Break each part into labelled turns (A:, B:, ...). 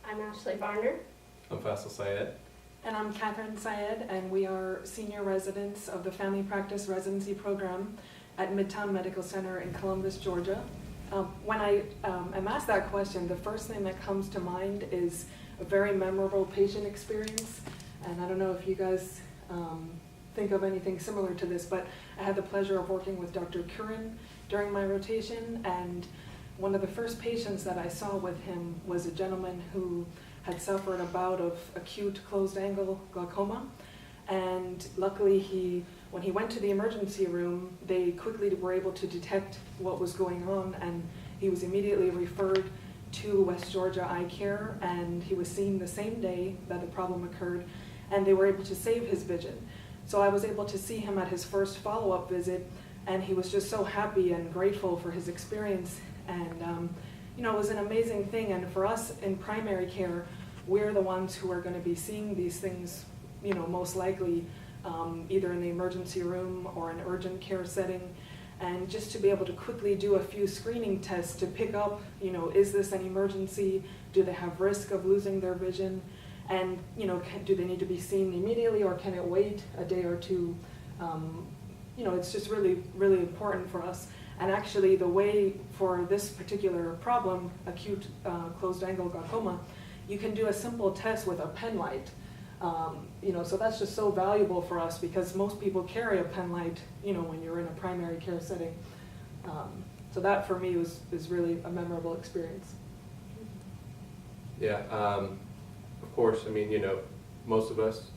A: I'm actually Varner.
B: I'm Faisel Syed.
C: And I'm Kathryn Syed, and we are senior residents of the Family Practice Residency Program at Midtown Medical Center in Columbus, Georgia. When I am asked that question, the first thing that comes to mind is a very memorable patient experience. And I don't know if you guys think of anything similar to this, but I had the pleasure of working with Dr. Curran during my rotation, and one of the first patients that I saw with him was a gentleman who had suffered a bout of acute closed-angle glaucoma, and luckily when he went to the emergency room, they quickly were able to detect what was going on, and he was immediately referred to West Georgia Eye Care, and he was seen the same day that the problem occurred, and they were able to save his vision. So I was able to see him at his first follow-up visit, and he was just so happy and grateful for his experience. And it was an amazing thing. And for us in primary care, we're the ones who are going to be seeing these things, most likely either in the emergency room or an urgent care setting. And just to be able to quickly do a few screening tests to pick up, is this an emergency? Do they have risk of losing their vision? And, do they need to be seen immediately, or can it wait a day or two? It's just really, really important for us. And actually, the way for this particular problem, acute closed-angle glaucoma, you can do a simple test with a pen light. So that's just so valuable for us, because most people carry a pen light, when you're in a primary care setting. So that for me is really a memorable experience.
B: Yeah, of course, most of us,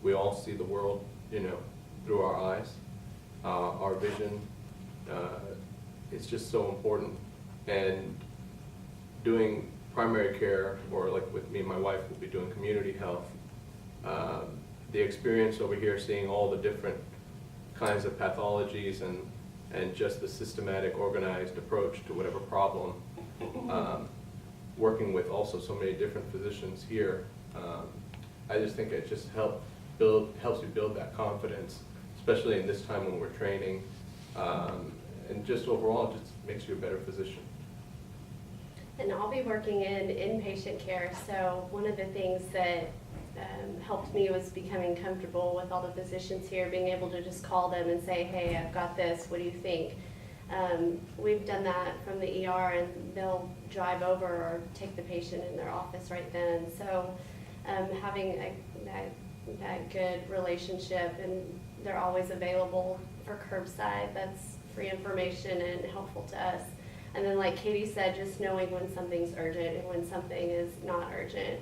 B: we all see the world, through our eyes. Our vision, it's just so important. And doing primary care, or like with me and my wife, we'll be doing community health. The experience over here, seeing all the different kinds of pathologies and just the systematic, organized approach to whatever problem, working with also so many different physicians here, I just think it just helps you build that confidence, especially in this time when we're training, and just overall it just makes you a better physician.
A: And I'll be working in inpatient care, so one of the things that helped me was becoming comfortable with all the physicians here, being able to just call them and say, hey, I've got this, what do you think? We've done that from the ER, and they'll drive over or take the patient in their office right then. So having that good relationship, and they're always available for curbside, that's free information and helpful to us. And then like Katie said, just knowing when something's urgent and when something is not urgent.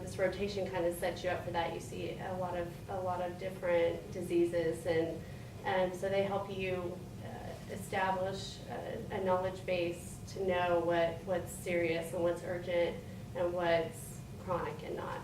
A: This rotation kind of sets you up for that. You see a lot of different diseases, and so they help you establish a knowledge base to know what's serious and what's urgent and what's chronic and not.